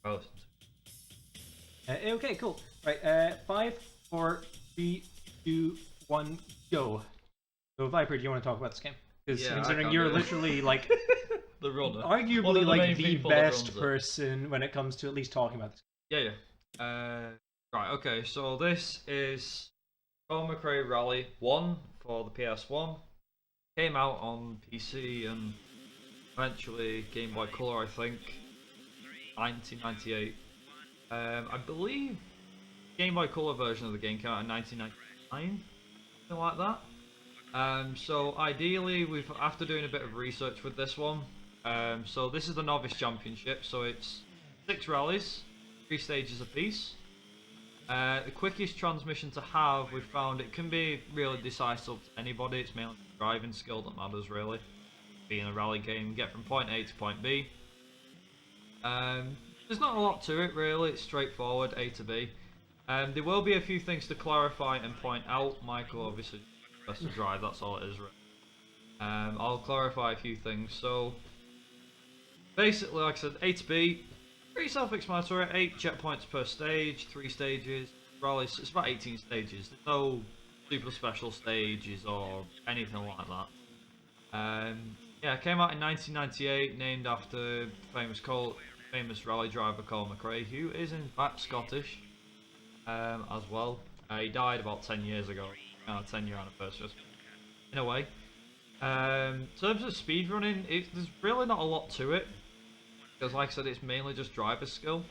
Oh, Okay, cool. Right, 5, 4, 3, 2, 1, go. So Viper, do you want to talk about this game? Because yeah, I considering can you're do it. literally like The runner. One arguably of the like main the people that best runs it. person when it comes to at least talking about this. Yeah, yeah. Right, okay, so this is Colin McRae Rally 1 for the PS1. Came out on PC and eventually Game Boy Color, I think, 1998. I believe Game Boy Color version of the game came out in 1999, something like that. So ideally, we've after doing a bit of research with this one. So this is the Novice Championship, so it's 6 rallies, 3 stages apiece. The quickest transmission to have, we've found it can be really decisive to anybody. It's mainly driving skill that matters, really. Being a rally game, get from point A to point B. There's not a lot to it, really. It's straightforward, A to B. There will be a few things to clarify and point out. Michael obviously has to drive, that's all it is, really. I'll clarify a few things. So, basically, like I said, A to B, pretty self-explanatory. 8 checkpoints per stage, 3 stages. Rallies, it's about 18 stages. There's no super special stages or anything like that. Yeah, it came out in 1998, named after famous rally driver Colin McRae, who is in fact Scottish as well. He died about 10 years ago, 10-year anniversary in a way. In terms of speedrunning, there's really not a lot to it, because like I said, it's mainly just driver skill.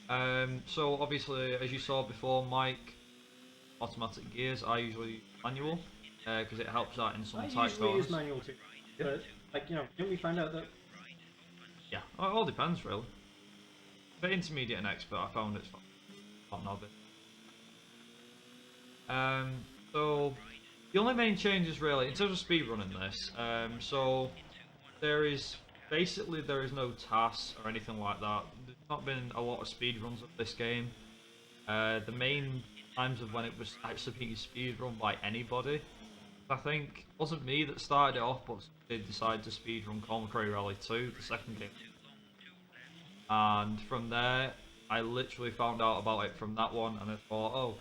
So obviously, as you saw before, Mike, automatic gears, I usually use manual, because it helps out in some I tight usually corners. use manual too, but like didn't we find out that? Yeah, it all depends really. For intermediate and expert, I found it's not novice. So the only main changes really in terms of speedrunning this. So there is no tasks or anything like that. There's not been a lot of speedruns of this game. The main times of when it was actually being speedrun by anybody, I think, wasn't me that started it off, but did decide to speedrun Colin McRae Rally 2, the second game. And from there, I literally found out about it from that one, and I thought, oh,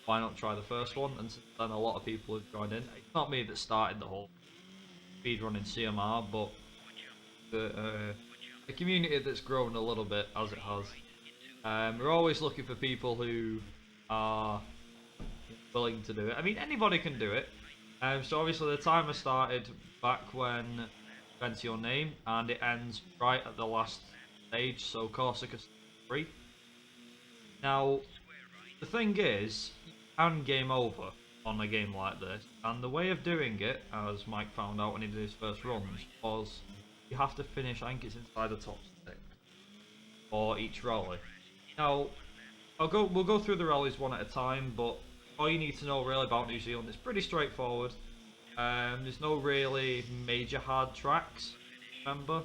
why not try the first one? And since then, a lot of people have joined in. It's not me that started the whole speedrunning CMR, but the community that's grown a little bit as it has. We're always looking for people who are willing to do it. I mean, anybody can do it. So obviously the timer started back when you enter your name, and it ends right at the last stage, so Corsica 3. Now, the thing is, you can game over on a game like this, and the way of doing it, as Mike found out when he did his first runs, was you have to finish, I think it's inside the top 6 for each rally. Now, we'll go through the rallies one at a time, but all you need to know really about New Zealand is pretty straightforward. There's no really major hard tracks, remember?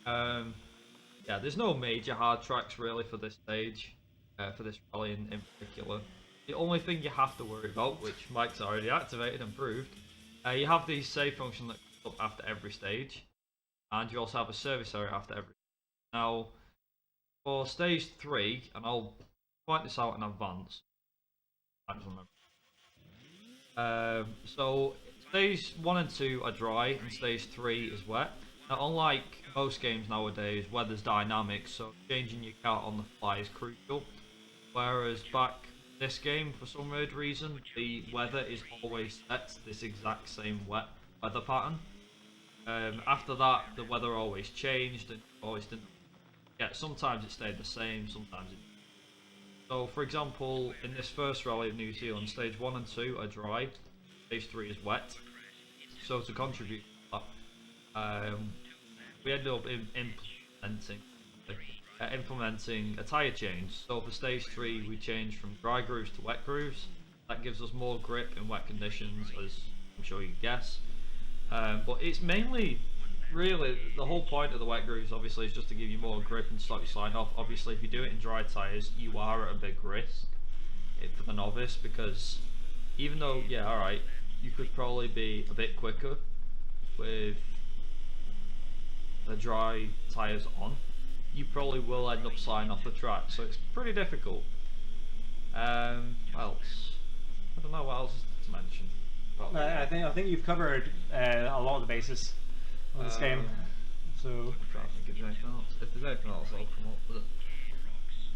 Yeah, there's no major hard tracks really for this stage, for this rally in particular. The only thing you have to worry about, which Mike's already activated and proved, you have the save function that comes up after every stage, and you also have a service area after every. Now, for stage 3, and I'll point this out in advance. I don't remember. So stage 1 and 2 are dry, and stage 3 is wet. Now, unlike most games nowadays, weather's dynamic, so changing your car on the fly is crucial. Whereas back this game, for some weird reason, the weather is always set to this exact same wet weather pattern. After that, the weather always changed and always didn't. Yeah, sometimes it stayed the same, sometimes it. So, for example, in this first rally of New Zealand, stage 1 and 2 are dry, stage 3 is wet. So to contribute to that, we ended up implementing a tyre change. So for stage 3, we changed from dry grooves to wet grooves. That gives us more grip in wet conditions, as I'm sure you can guess. But it's mainly, really, the whole point of the wet grooves, obviously, is just to give you more grip and stop you sliding off. Obviously, if you do it in dry tyres, you are at a big risk for the novice, because even though, yeah, alright, you could probably be a bit quicker with the dry tyres on, you probably will end up sliding off the track, so it's pretty difficult. What else? I don't know what else is to mention. I think you've covered a lot of the bases of this game. So I'm trying to think of anything else. If there's anything else, I'll come up with it.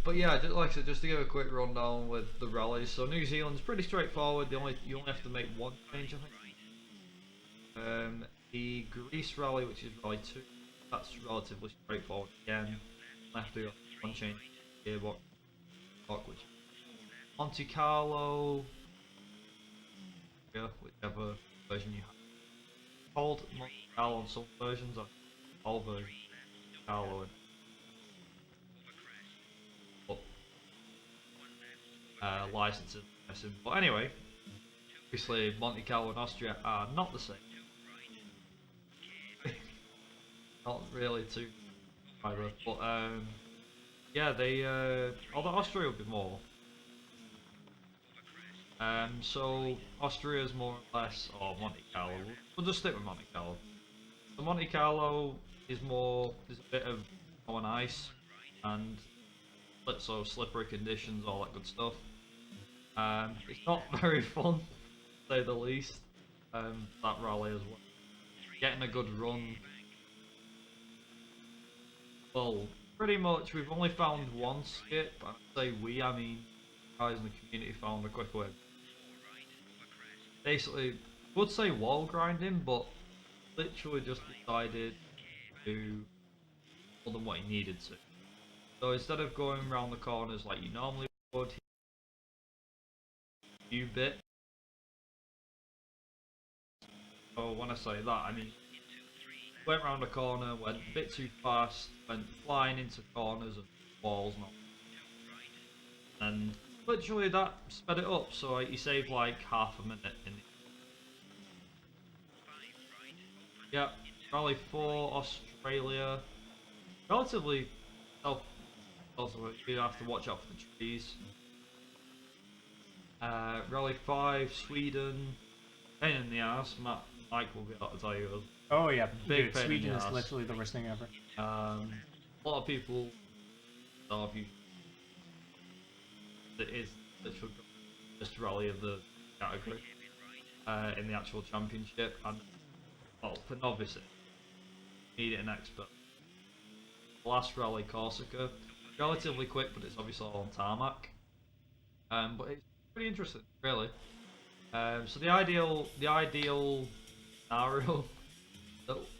But yeah, like I said, just to give a quick rundown with the rallies. So New Zealand's pretty straightforward. You only have to make one change, I think. The Greece rally, which is rally 2, that's relatively straightforward again. You have to do one change gearbox, which Monte Carlo, yeah, whichever version you have. Called Monte Carlo on some versions, or all versions of Carlo. Licenses, but anyway, obviously Monte Carlo and Austria are not the same. Not really too either, but yeah, they although Austria will be more. So Austria is more or less, or Monte Carlo. We'll just stick with Monte Carlo. So Monte Carlo is more. There's a bit of snow and ice, and so slippery conditions, all that good stuff. It's not very fun, to say the least. That rally as well. Getting a good run. Well, pretty much we've only found one skip. I say we, I mean guys in the community found a quick way. Basically, would say wall grinding, but literally just decided to do more than what he needed to. So instead of going around the corners like you normally would, you bit. So when I say that, I mean went round a corner, went a bit too fast, went flying into corners and walls, and literally that sped it up. So he saved like half a minute in. Yeah, Rally 4, Australia. Relatively self. Also, you have to watch out for the trees. Rally 5, Sweden. Pain in the ass. Mike will be able to tell you. oh yeah, Big dude, pain in Sweden the is ass. literally the worst thing ever. A lot of people argue that it is literally the best rally of the category in the actual championship, and well, for novices, you need an expert. The last rally, Corsica, relatively quick, but it's obviously all on tarmac. But it's pretty interesting, really. So the ideal scenario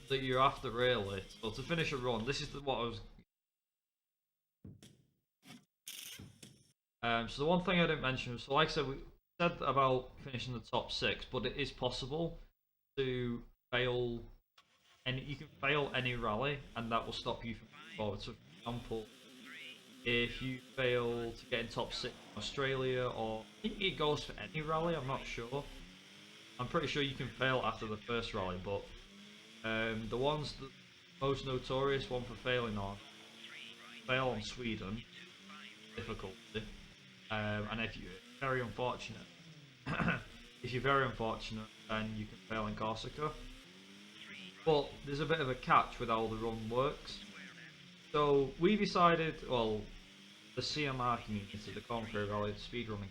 that you're after, really, so to finish a run, this is what I was. So the one thing I didn't mention, so like I said, we said about finishing the top 6, but it is possible to fail, and you can fail any rally, and that will stop you from moving forward. So, for example, if you fail to get in top 6 in Australia, or I think it goes for any rally, I'm not sure. I'm pretty sure you can fail after the first rally, but the ones that most notorious one for failing on, fail on Sweden, difficulty. And if you're very unfortunate, then you can fail in Corsica. But there's a bit of a catch with how the run works. So we decided, well, the CMR community, the Concrete Rally, the speedrunning,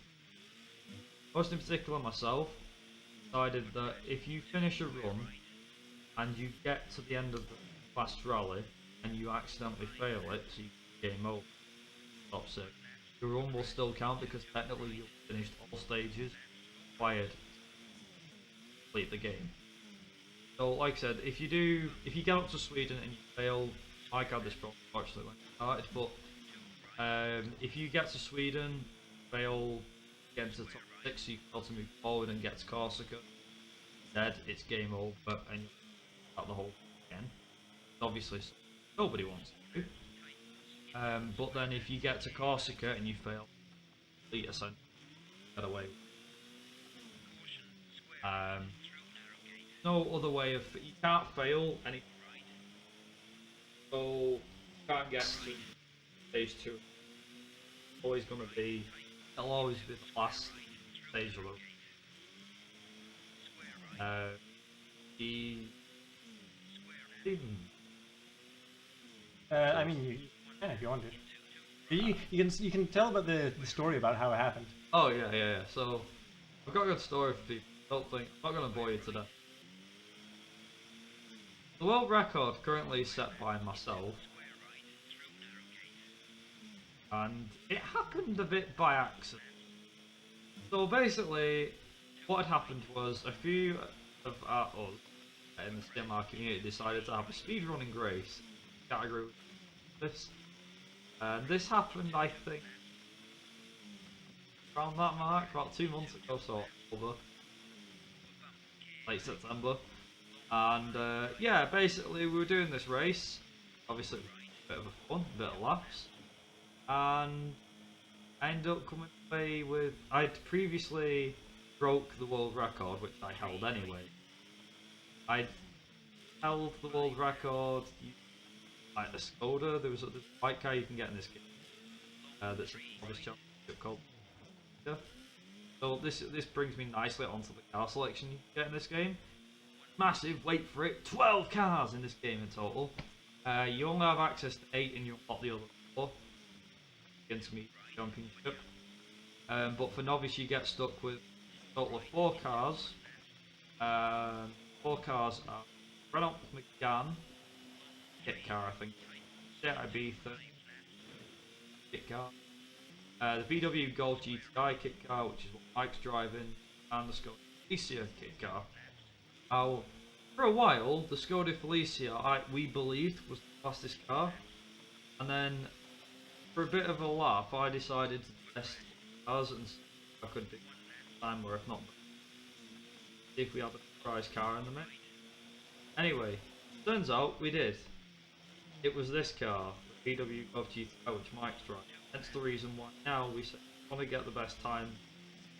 most in particular myself, decided that if you finish a run and you get to the end of the last rally and you accidentally fail it, so you game over, top 6. Your run will still count because technically you've finished all stages required to complete the game. So, like I said, if you get up to Sweden and you fail, Mike had this problem actually when he started, but if you get to Sweden, fail, get into the top 6, so you can also move forward and get to Corsica, dead, it's game over, and you start the whole thing again. Obviously, nobody wants to do. But then if you get to Corsica and you fail, complete ascent, get away. No other way of, you can't fail any, so you can't get to stage 2. Always gonna be, it'll always be the last stage of it. I mean, you Yeah, if you want to. You can tell about the story about how it happened. Oh yeah. So I've got a good story for people. Don't think I'm not gonna bore you to death. The world record currently is set by myself, and it happened a bit by accident. So basically, what had happened was a few of us in the CMR community decided to have a speedrunning race category with this. And this happened, I think, around that mark, about 2 months ago, so October, late September. And yeah, basically we were doing this race. Obviously, it was a bit of a fun, a bit of laughs. And I ended up coming away with. I'd previously broke the world record, which I held anyway. I'd held the world record like a Skoda. There's a bike car you can get in this game. That's a Novice championship called. So this brings me nicely onto the car selection you can get in this game. Massive, wait for it, 12 cars in this game in total. You only have access to 8 and you unlock the other 4 against me championship. But for novice you get stuck with a total of 4 cars. 4 cars are Renault McGann, kit car I think, Seat Ibiza, kit car. The VW Golf GTI kit car, which is what Mike's driving, and the Skoda Felicia kit car. Now, for a while, the Skoda Felicia we believed was the fastest car, and then for a bit of a laugh, I decided to test cars and see if I could do time, or if not, see if we had a prize car in the mix. Anyway, turns out we did. It was this car, the VW Golf GTI, which Mike's driving. That's the reason why now we say we want to get the best time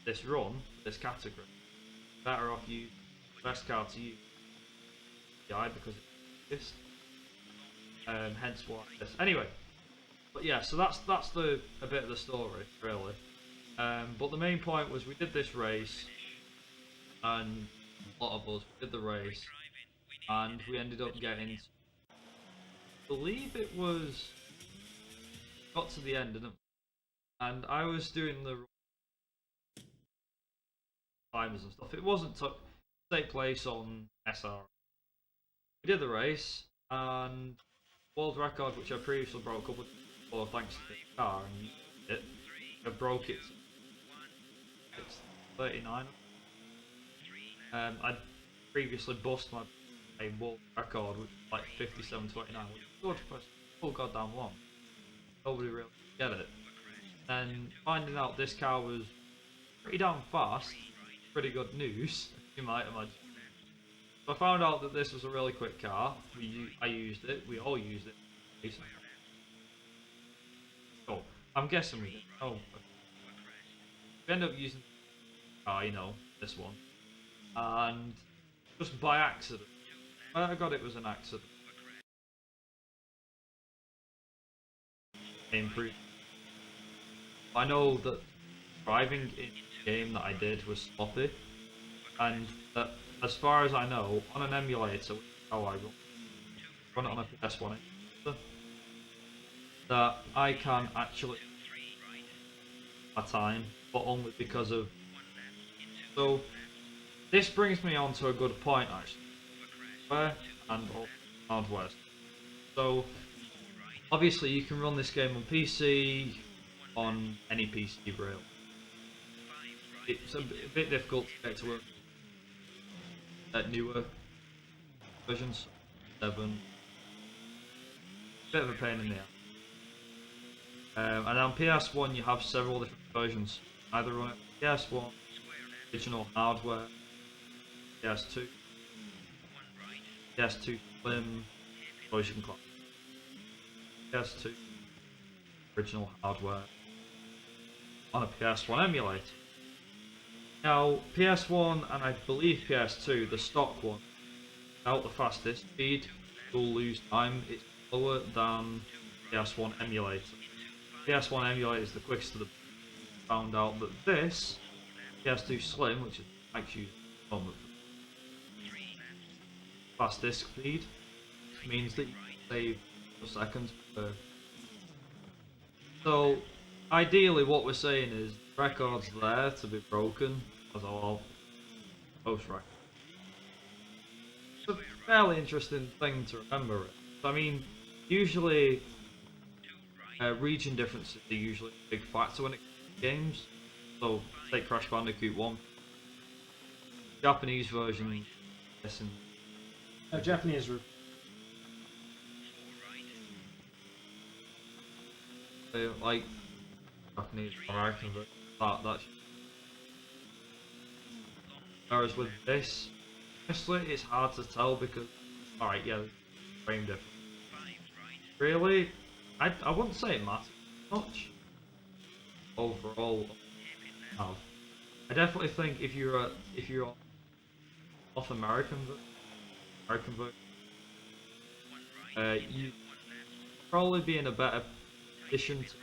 this run, this category. Better off use the best car to use because it's this. Hence why this. Anyway, but yeah, so that's a bit of the story really. But the main point was we did this race, and a lot of us did the race, and we ended up getting. I believe it was. Got to the end, and I was doing the timers and stuff. It wasn't to take place on SR. We did the race, and world record, which I previously broke a couple of times before, thanks to the car, and I broke it. It's 39. I'd previously bust my world record, which was like 57:29, which is good for full goddamn long. Nobody really get it. And finding out this car was pretty damn fast, pretty good news, you might imagine. So I found out that this was a really quick car. I used it. We all used it. So I'm guessing we did. Oh, we end up using the car, this one, and just by accident. I got it was an accident. Improved. I know that driving in the game that I did was sloppy, and that as far as I know, on an emulator, which is how I run it on a PS1, that I can actually my time, but only because of. So this brings me on to a good point actually, where and hardware. So obviously you can run this game on PC, on any PC really. It's a bit difficult to get to work at newer versions, 7. Bit of a pain in the ass. And on PS1 you have several different versions. Either run it on PS1, original hardware, PS2, PS2 Slim, version clock. PS2 original hardware on a PS1 emulator. Now PS1 and I believe PS2, the stock one, out the fastest speed, you'll lose time. It's lower than PS1 emulator. PS1 emulator is the quickest of the. Found out that this PS2 Slim, which is actually fastest speed, means that you save seconds per So, ideally, what we're saying is the record's there to be broken, as all most records. It's a fairly interesting thing to remember. I mean, usually region differences are usually a big factor when it comes to games. So, take Crash Bandicoot 1. Japanese version, yes, and Japanese. like Japanese American version. That's whereas with this, honestly, it's hard to tell because, alright, yeah, frame difference. Really, I wouldn't say it matters much overall. I definitely think if you're North American version, you probably be in a better position to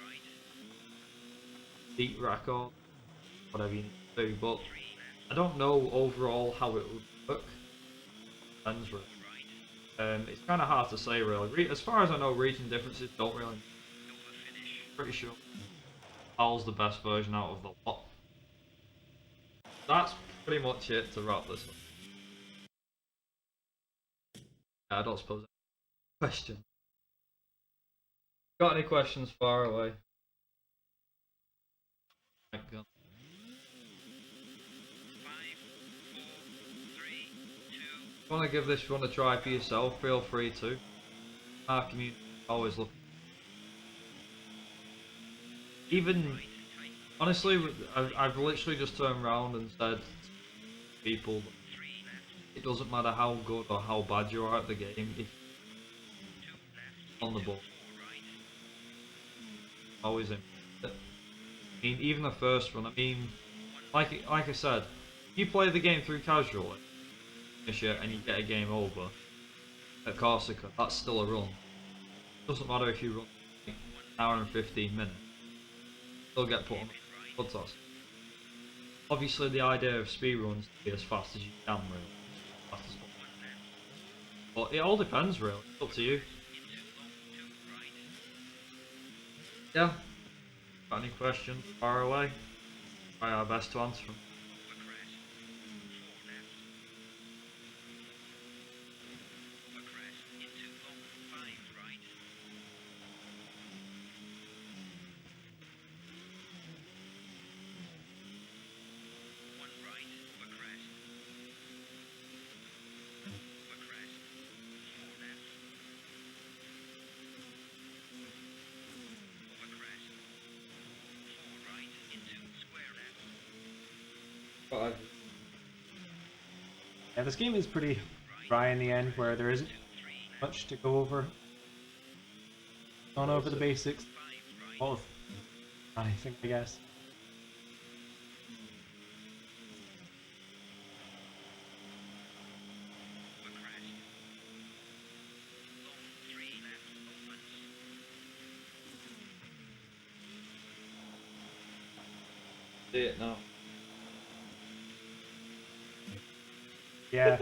beat record, whatever you need to do. But I don't know overall how it would work. Depends really. It's kind of hard to say really. As far as I know, region differences don't really. Pretty sure Al's the best version out of the lot. That's pretty much it to wrap this up. I don't suppose. Question. Got any questions? Far away. My God. If you want to give this one a try for yourself, feel free to. Our community always look. Even honestly, I've literally just turned around and said to people, it doesn't matter how good or how bad you are at the game, if you're on the ball, always in it. I mean, even the first run. I mean, like I said, you play the game through casually, finish it, and you get a game over at Corsica. That's still a run. Doesn't matter if you run like an hour and 15 minutes. Still get put on the blood toss. Obviously, the idea of speedruns to be as fast as you can, really. Fast as possible. But it all depends, really. It's up to you. Yeah. Got any questions? Far away. Try our best to answer them. Yeah, this game is pretty dry in the end, where there isn't much to go over. Gone over the basics. Well, I think, I guess. See it now. Yeah.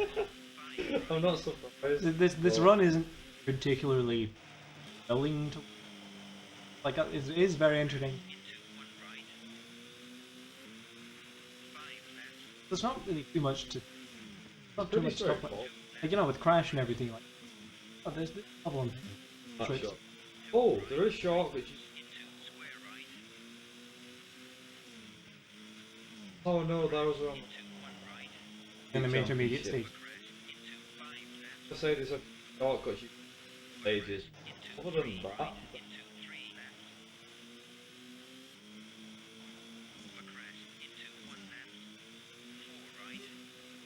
I'm not surprised. This run isn't particularly willing to. Like, it is very interesting. There's not really too much to. Not too much stuff. Like, you know, with Crash and everything, like. Oh, there's the problem. Oh, there is shortcuts. Oh no, that was wrong. In the intermediate stage. I say there's a shortcut you stages. Other than that.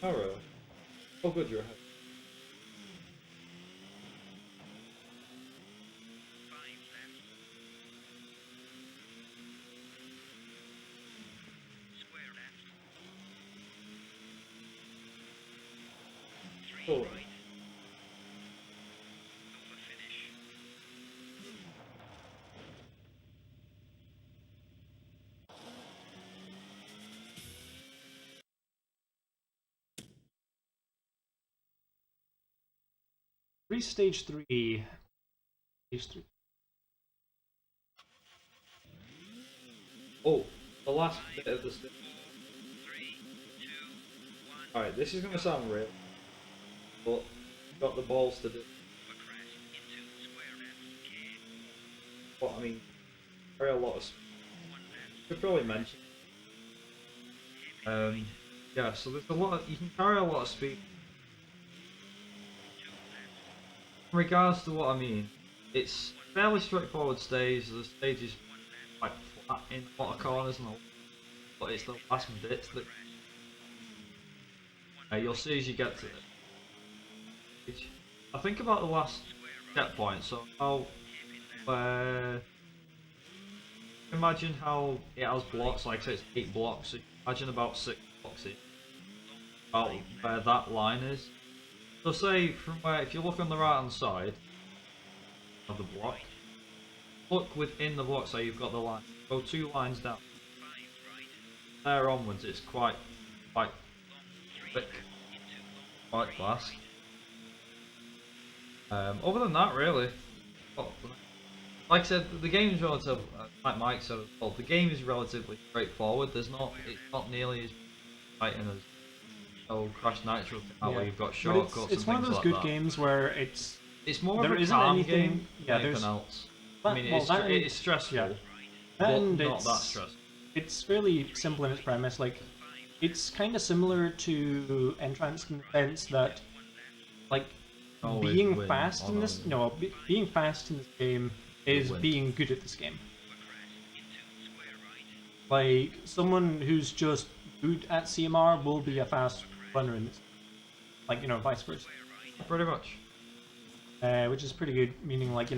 Oh really? Oh good, you're ahead. Cool. Stage 3. Stage 3. Oh, the last bit of the stick. Alright, this is gonna sound real, but got the balls to do what I mean. Carry a lot of. Should probably mention. Yeah, so there's a lot. You can carry a lot of speed. In regards to what I mean, it's fairly straightforward stage. The stage is quite flat in a lot of corners and all, but it's the last bits that you'll see as you get to it. I think about the last checkpoint. So how, imagine how it has blocks. Like say it's 8 blocks. So imagine about 6 blocks each. About where that line is. So say from where, if you look on the right hand side of the block, look within the block, say you've got the line, go 2 lines down. There onwards it's quite quick, quite fast. Other than that really, like I said, the game is relatively, like Mike said as well, the game is relatively straightforward. It's not nearly as exciting as Crash Nitro where you've got shortcuts it's and one of things those like good that. games where It's more there of a isn't calm anything. game Yeah, than anything else. I mean, it it's stressful, yeah. but And not that stressful. it's fairly simple in its premise. Like, it's kind of similar to Entrance in the sense that, like, Always being win fast on in this, being fast in this game is win. being good at this game. Like, someone who's just good at CMR will be a fast runner in this. Like, vice versa. Pretty much. Which is pretty good, meaning, like,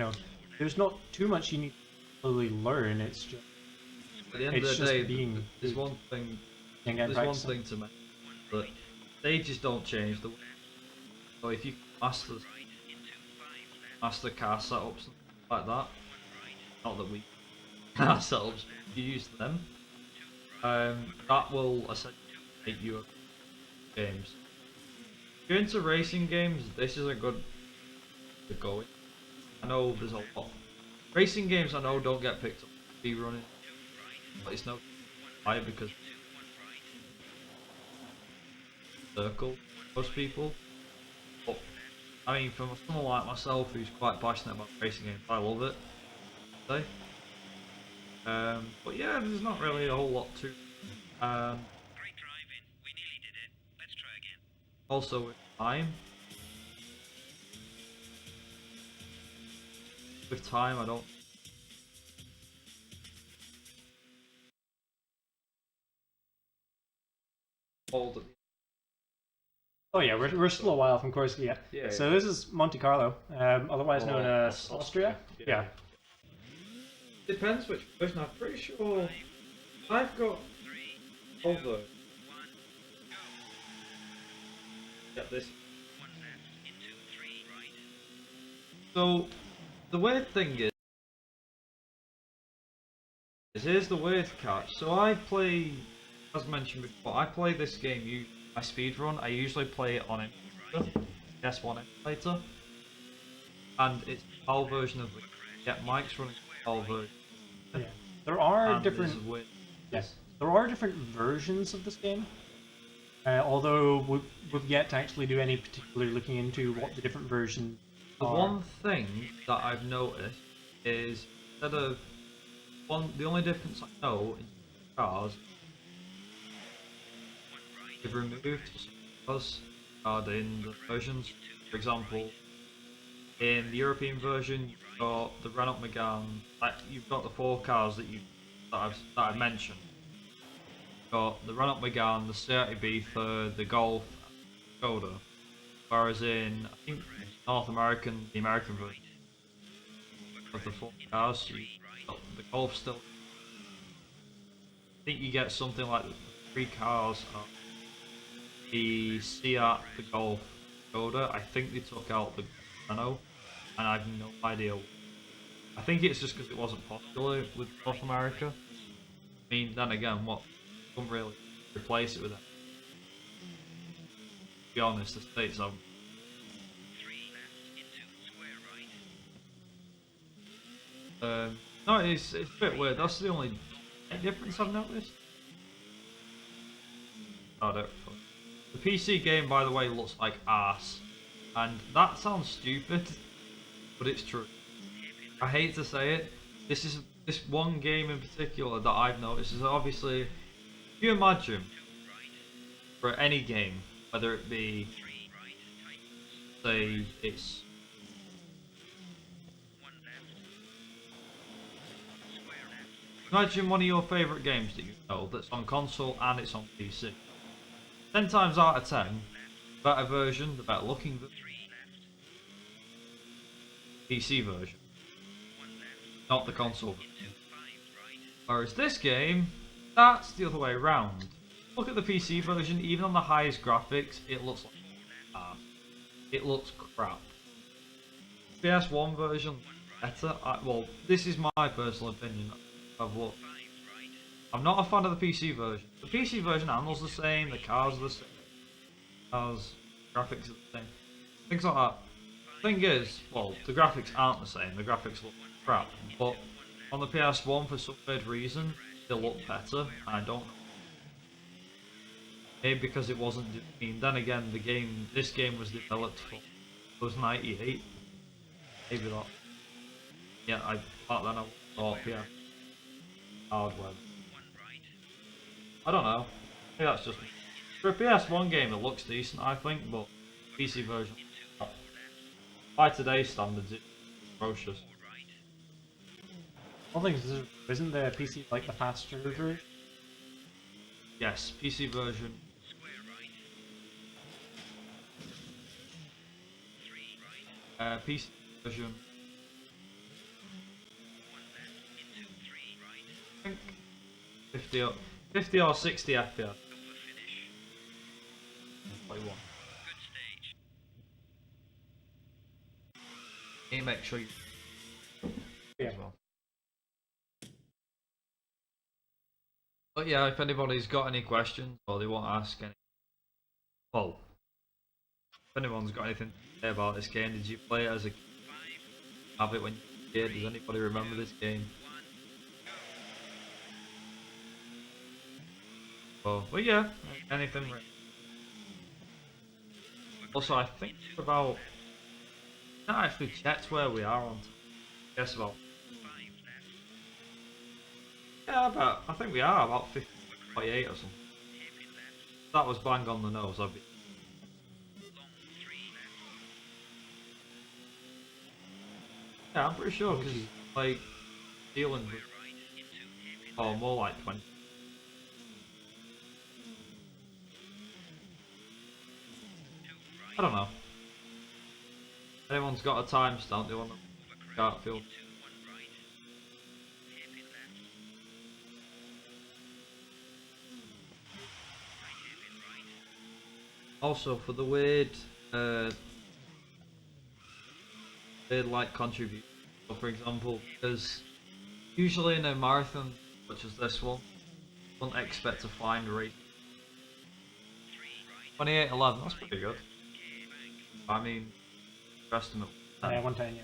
there's not too much you need to really learn, it's just At the end of the just day, being there's good one thing. and getting There's one practicing. thing to mention that stages don't change. So if you master car setups and like that, not that we car setups, but you use them. That will essentially make you games. If you're into racing games, this is a good to go in. I know there's a lot. Racing games I know don't get picked up be running, but it's no why because circle most people. But I mean, for someone like myself who's quite passionate about racing games, I love it. Say. But yeah, there's not really a whole lot to. Great driving. We nearly did it. Let's try again. Also with time. With time, I don't. Hold it. Oh yeah, we're still a while from Corsica yet. Yeah, So yeah. this is Monte Carlo, otherwise known as Austria. Yeah. Depends which version. I'm pretty sure I've got over. Get this. So the weird thing is here's the weird catch. So I play, as mentioned before, I play this game. My speedrun. I usually play it on S1 emulator, and it's the PAL version of it. Yeah, Mike's running the PAL version. Yeah. There are And different. there's weird- Yes. There are different versions of this game. Although we've yet to actually do any particular looking into what the different versions The are. one thing that I've noticed is instead of the only difference I know in cars, they've removed cars in the versions. For example, in the European version, you've got the Renault Megane. Like you've got the 4 cars that I've mentioned. You've got the Renault Megane, the Seat Ibiza, the Golf, and the Skoda. Whereas in I think North American, the American version of the 4 cars, the Golf still. I think you get something like the 3 cars are the Seat, the Golf, Skoda. I think they took out the Renault, and I have no idea. I think it's just because it wasn't popular with North America. I mean, then again, what don't really replace it with it. To be honest, the States have. No, it's a bit weird. That's the only. difference I've noticed? Oh, don't. The PC game, by the way, looks like arse, and that sounds stupid, but it's true. I hate to say it. This one game in particular that I've noticed is obviously, if you imagine for any game, whether it be, say, it's imagine one of your favourite games that you know that's on console and it's on PC. 10 times out of 10, the better version, the better looking PC version, not the console version. Whereas this game, that's the other way around. Look at the PC version, even on the highest graphics, it looks like arse. It looks crap. PS1 version, better. Well, this is my personal opinion of what. I'm not a fan of the PC version. The PC version handles the same, the cars are the same, graphics are the same, things like that. Thing is, well, the graphics aren't the same. The graphics look crap, but on the PS1 for some weird reason, they look better. I don't know. Maybe because it wasn't. I mean, then again, this game was developed for. It was '98. Maybe that. Yeah, back then I thought, yeah, hardware. I don't know. Maybe that's just me. For a PS1 game, it looks decent, I think, but PC version, by today's standards, it's atrocious. I think isn't the PC like the faster version? Yes, PC version. PC version. I think 50 or 60 FPS. What you want. You make sure you. Yeah. As well. But yeah, if anybody's got any questions or they want to ask any, well, if anyone's got anything to say about this game, did you play it as a kid? Have it when you were a kid? Does anybody remember this game? Oh, but yeah, anything. Also, I think about. Not actually checked where we are on. Guess about. Yeah, I think we are about 58 or something. That was bang on the nose. Yeah, I'm pretty sure because like dealing with, oh, more like 20. I don't know. Anyone's got a timestamp they want to start field. Also, for the weird like contribution, so for example, because usually in a marathon such as this one, you don't expect to find a race. 28:11, that's pretty good. I mean, estimate. Yeah, 110, yeah.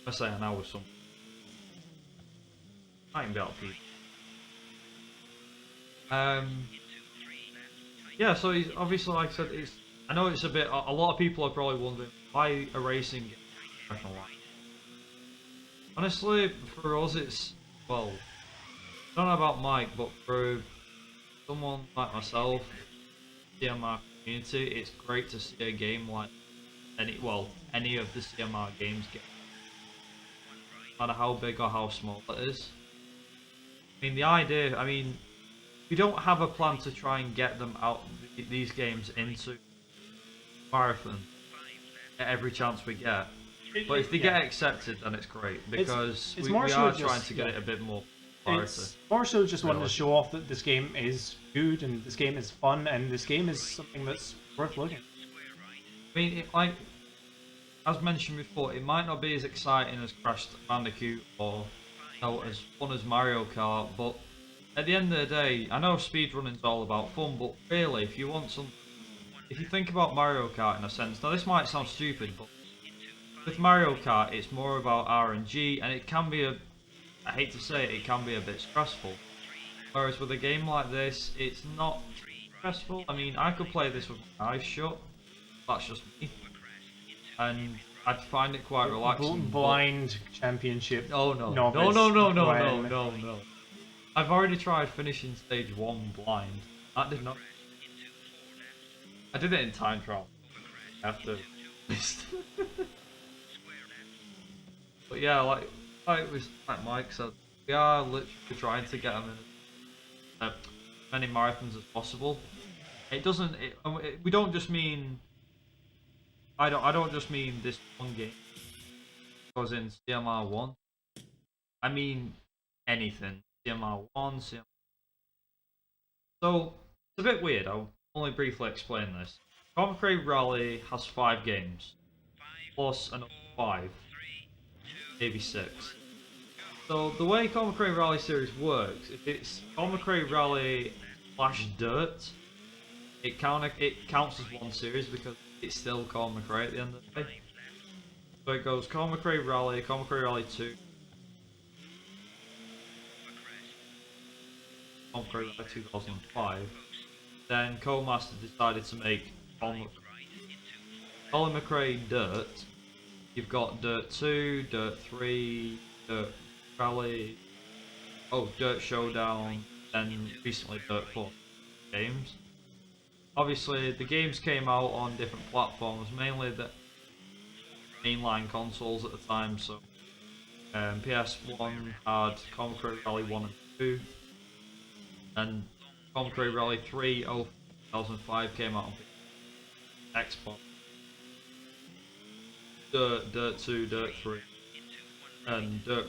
I say an hour or something. Might even be able to keep. Yeah, so he's obviously, like I said, I know it's a bit. A lot of people are probably wondering why a racing game professional life. Honestly, for us, it's well. I don't know about Mike, but for someone like myself, CMR community, it's great to see a game like any of the CMR games get. No matter how big or how small it is. I mean, the idea. I mean. We don't have a plan to try and get them out these games into marathon at every chance we get. But if they get accepted, then it's great because it's we more so are just, trying to get it a bit more priority. It's more so just wanting to show off that this game is good and this game is fun and this game is something that's worth looking. I mean, as mentioned before, it might not be as exciting as Crash Bandicoot or as fun as Mario Kart, but at the end of the day, I know speedrunning's all about fun, but really, if you think about Mario Kart in a sense, now this might sound stupid, but with Mario Kart, it's more about RNG, and it can be I hate to say it, it can be a bit stressful. Whereas with a game like this, it's not stressful. I mean, I could play this with my eyes shut. That's just me, and I'd find it quite relaxing. Blind championship. Oh no. Novice. No. I've already tried finishing stage 1 blind. That did not. I did it in time trial. After. But yeah, like Mike said, we are literally trying to get them in as many marathons as possible. It doesn't. We don't just mean. I don't just mean this one game. Goes in CMR1. I mean anything. CMR1, CMR. So it's a bit weird. I'll only briefly explain this. McRae Rally has 5 games, plus another 5, maybe 6. So the way McRae Rally series works, if it's McRae Rally / Dirt, it counts as one series because it's still McRae at the end of the day. So it goes McRae Rally 2, McRae Rally 2005. Then Codemaster decided to make Colin McRae Dirt. You've got Dirt 2, Dirt 3, Dirt Rally, Dirt Showdown, then recently Dirt 4 games. Obviously, the games came out on different platforms, mainly the mainline consoles at the time. So, PS1 had McRae Rally 1 and 2, and McRae Rally 3 2005 came out on Xbox. Dirt 2, Dirt 3, and Dirt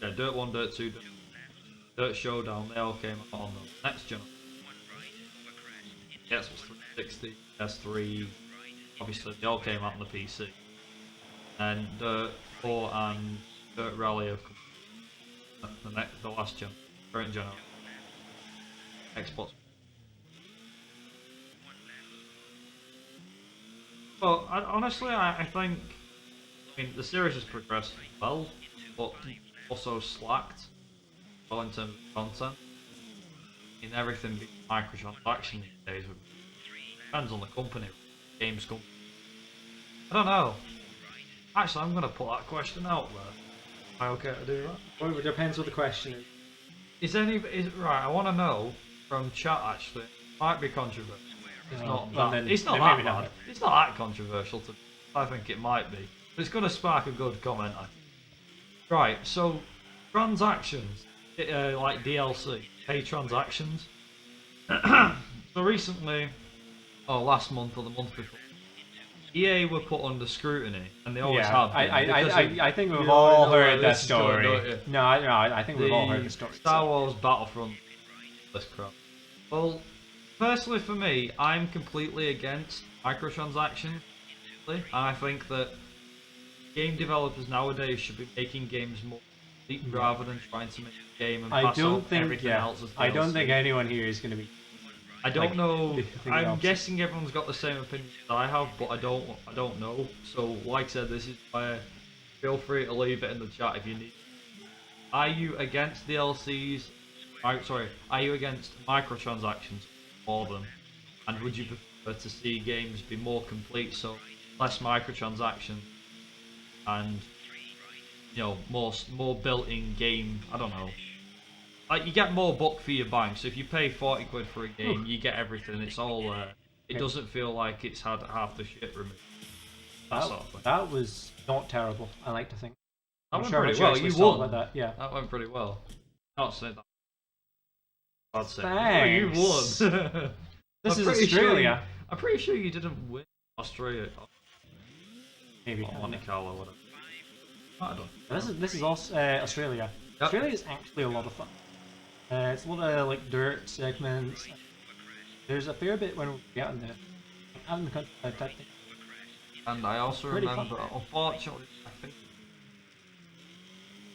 1, Dirt 2, Dirt Showdown, they all came out on the next generation. Xbox 360, PS3, obviously they all came out on the PC. And Dirt 4 and Dirt Rally have come the last current generation. Xbox. But honestly, I think, the series has progressed well, but also slacked well in terms of content. Everything being microtransaction these days. Depends on the company, games company. I don't know. Actually, I'm going to put that question out there. Am I okay to do that? Well, it depends what the question is. Right, I want to know from chat actually. It might be controversial. It's not well, that. then- It's not then that maybe bad. not. It's not that controversial. I think it might be. But it's going to spark a good comment. I think. Right. So transactions, like DLC, pay transactions. So recently, last month or the month before, EA were put under scrutiny, and they always have been. I think we've you all know heard where that this is going, story. don't you? No, I think we've all heard the story. Star Wars Battlefront. This crap. Well, personally for me, I'm completely against microtransactions, and I think that game developers nowadays should be making games more complete rather than trying to make a game and pass on everything else as DLC. I don't think anyone here is going to be. I don't know. I'm else. guessing everyone's got the same opinion that I have, but I don't know. So, like I said, this is where feel free to leave it in the chat if you need. Are you against DLCs? Are you against microtransactions for them? And would you prefer to see games be more complete, so less microtransactions, and more built-in game? I don't know. Like, you get more buck for your bank, so if you pay 40 quid for a game, you get everything. It's all there. It doesn't feel like it's had half the shit removed. That was not terrible. I like to think. That went pretty well. You won. won. That. Yeah. That went pretty well. Not saying that. I'd say. Thanks. You won. This is Australia. I'm pretty sure you didn't win Australia. Maybe. Or Monte Carlo, whatever. I don't. This is also Australia. Yep. Australia is actually a lot of fun. It's a lot of like dirt segments. There's a fair bit when we get out in the countryside type thing. And I also Pretty remember, fun. unfortunately,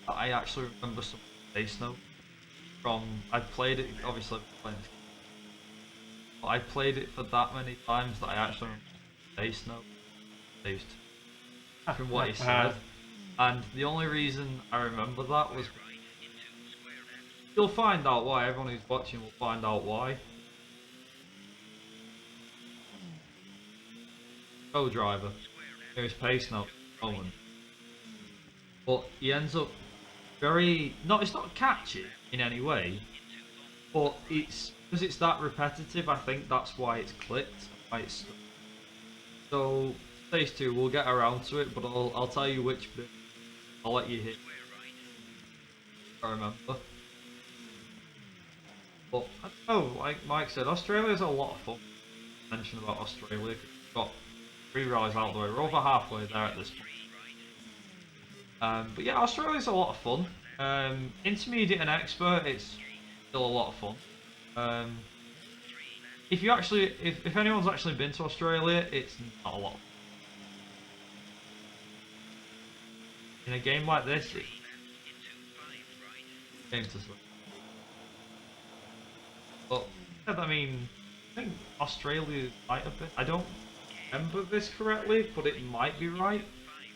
I actually remember some bass note from. I played it, obviously, but I played it for that many times that I actually remember the bass note. from what he said. And the only reason I remember that was you'll find out why. Everyone who's watching will find out why. Co-driver, his pace note, Colin. But he ends up very it's not catchy in any way, but it's because it's that repetitive. I think that's why it's clicked. Why it's stuck. So stage 2, we'll get around to it, but I'll tell you which bit. I'll let you hit. I remember. But I don't know, like Mike said, Australia's a lot of fun. Mention about Australia. We've got 3 rallies out of the way. We're over halfway there at this point. But yeah, Australia's a lot of fun. Intermediate and expert, it's still a lot of fun. If you actually, if anyone's actually been to Australia, it's not a lot of fun. In a game like this, it's game to swim. But I mean, I think Australia might have been. I don't remember this correctly, but it might be right.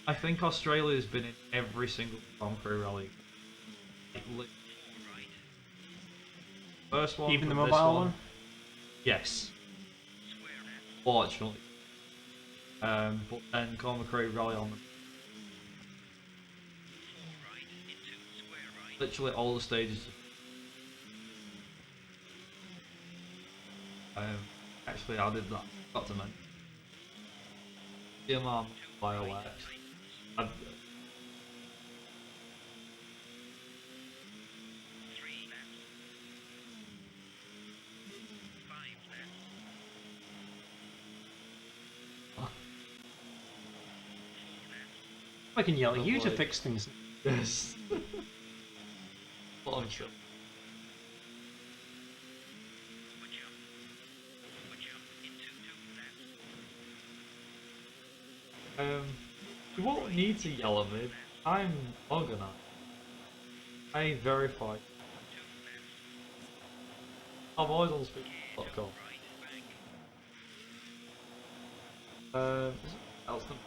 I think Australia's been in every single McRae rally. First one, even the mobile one. Yes. Fortunately. But then Colin McRae rally on them. Literally all the stages. Actually, I did that. Got to mention. CMR BioWare. I can yell at you to fix things. Yes. What sure. You won't need to yell at me. I'm organized. I verify. I'm always on speaker.com. Else than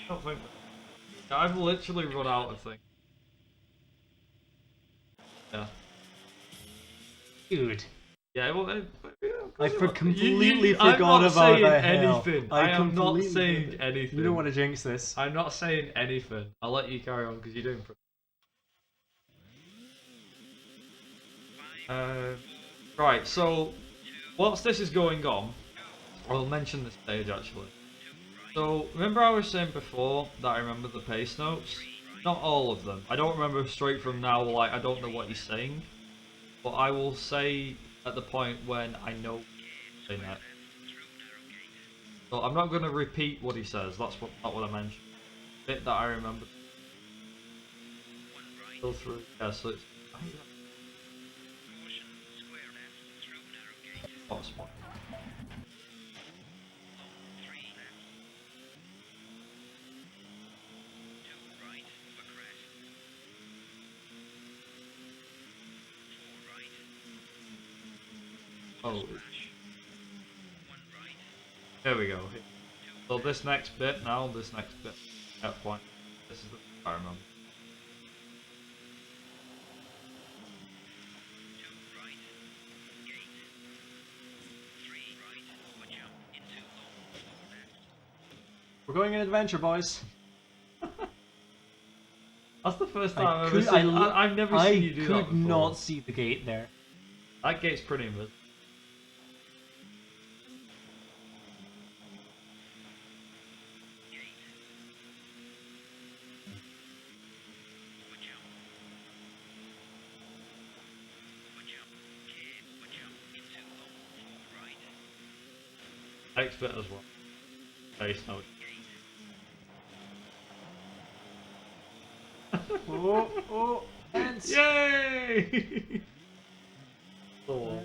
I don't think. I've literally run out of things. Yeah. Dude. Yeah, well, I completely forgot I'm not about saying that. anything. I am not saying forgot. anything. You don't want to jinx this. I'm not saying anything. I'll let you carry on because you're doing pretty. Right, so whilst this is going on, I'll mention the stage actually. So remember I was saying before that I remember the pace notes? Not all of them. I don't remember straight from now, like I don't know what he's saying. But I will say at the point when I know saying that. So I'm not going to repeat what he says, that's not what I mentioned. The bit that I remember. Go through, yeah, so it's... Hotspot. Oh, there we go. So this next bit, at point, this is the I remember. We're going on an adventure, boys. That's the first time I've ever seen. I've never seen you do that before. I could not see the gate there. That gate's pretty invisible. Next bit as well. Face note. Oh, fence! Yay! Oh.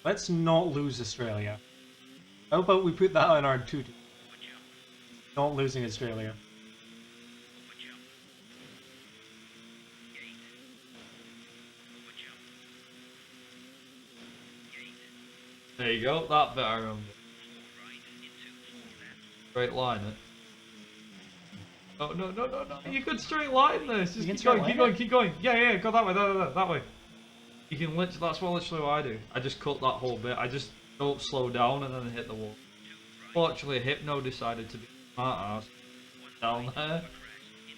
Let's not lose Australia. How about we put that on our to-do? Not losing Australia. There you go, that bit I remember. Great line, it. No, no, no, no, no. You could straight line this. Just can keep straight going, keep line going, keep going. Yeah, yeah, go that way, that way. You can literally, that's literally what I do. I just cut that whole bit. I just don't slow down and then hit the wall. Fortunately, Hypno decided to be smart ass down there.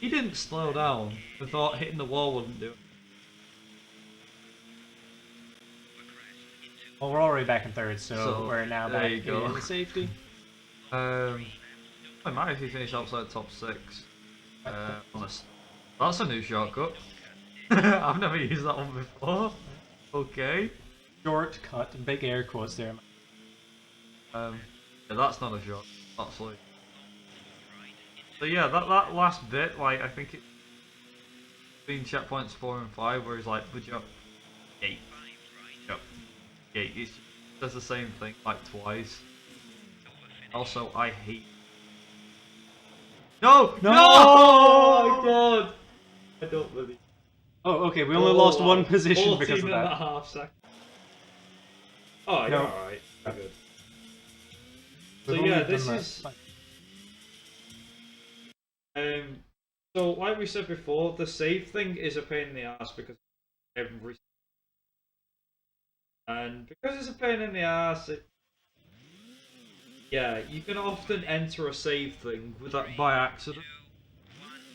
He didn't slow down and thought hitting the wall wouldn't do it. Well, we're already back in third, so we're now there back you go. in safety. I might if you finish outside top 6. That's a new shortcut. I've never used that one before. Okay. Shortcut, big air quotes there. Yeah, that's not a short. That's like. So yeah, that last bit, like I think it's between checkpoints 4 and 5, where he's like, "Would you gate, jump, gate?" It does the same thing like twice. Also, I hate. No! No! Oh my god! I don't believe. Oh, okay, we only lost wow. one position because of 14 and a that. half seconds. Oh, you're No. alright. You're good. We've So only yeah, done this that. is. So like we said before, the save thing is a pain in the ass because every. And because it's a pain in the ass, yeah, you can often enter a save thing with that by accident,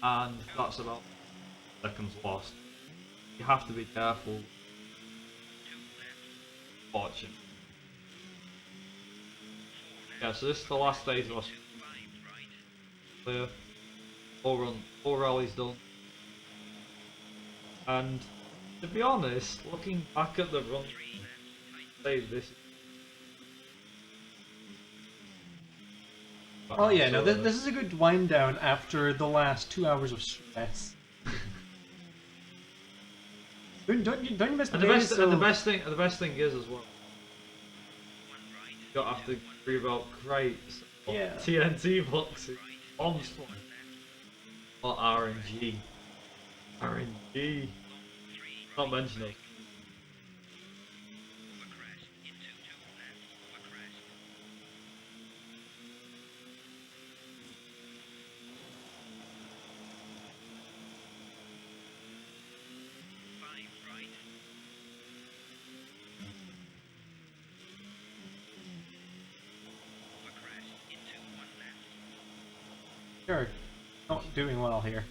and that's about seconds lost. You have to be careful. Watching. Yeah, so this is the last stage of us. Clear. 4 rallies done. And to be honest, looking back at the run, say this. Oh yeah, no, this is a good wind down after the last 2 hours of stress. don't you miss the And the days? best thing is as well. You don't have to worry about crates, or Yeah. TNT boxes, bomb spawn, or RNG. RNG. Not mention it. Sure, not doing well here.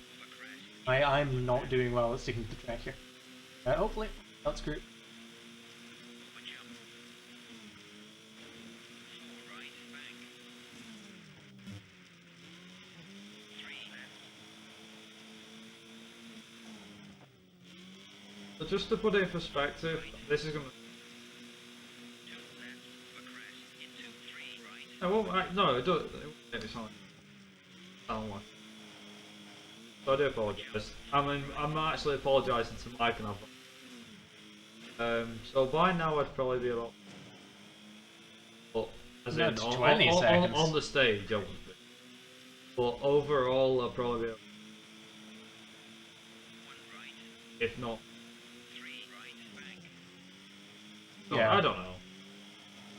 I'm not doing well at sticking to the track here. Hopefully, that's great. So just to put it in perspective, this is gonna. No, it don't. It's not. Sound like. So I do apologise. I'm actually apologising to Mike and I've. So by now I'd probably be about. But as in That's 20 seconds. on the stage, I wouldn't be. But overall, I'll probably be. If not. No, Yeah. I don't know.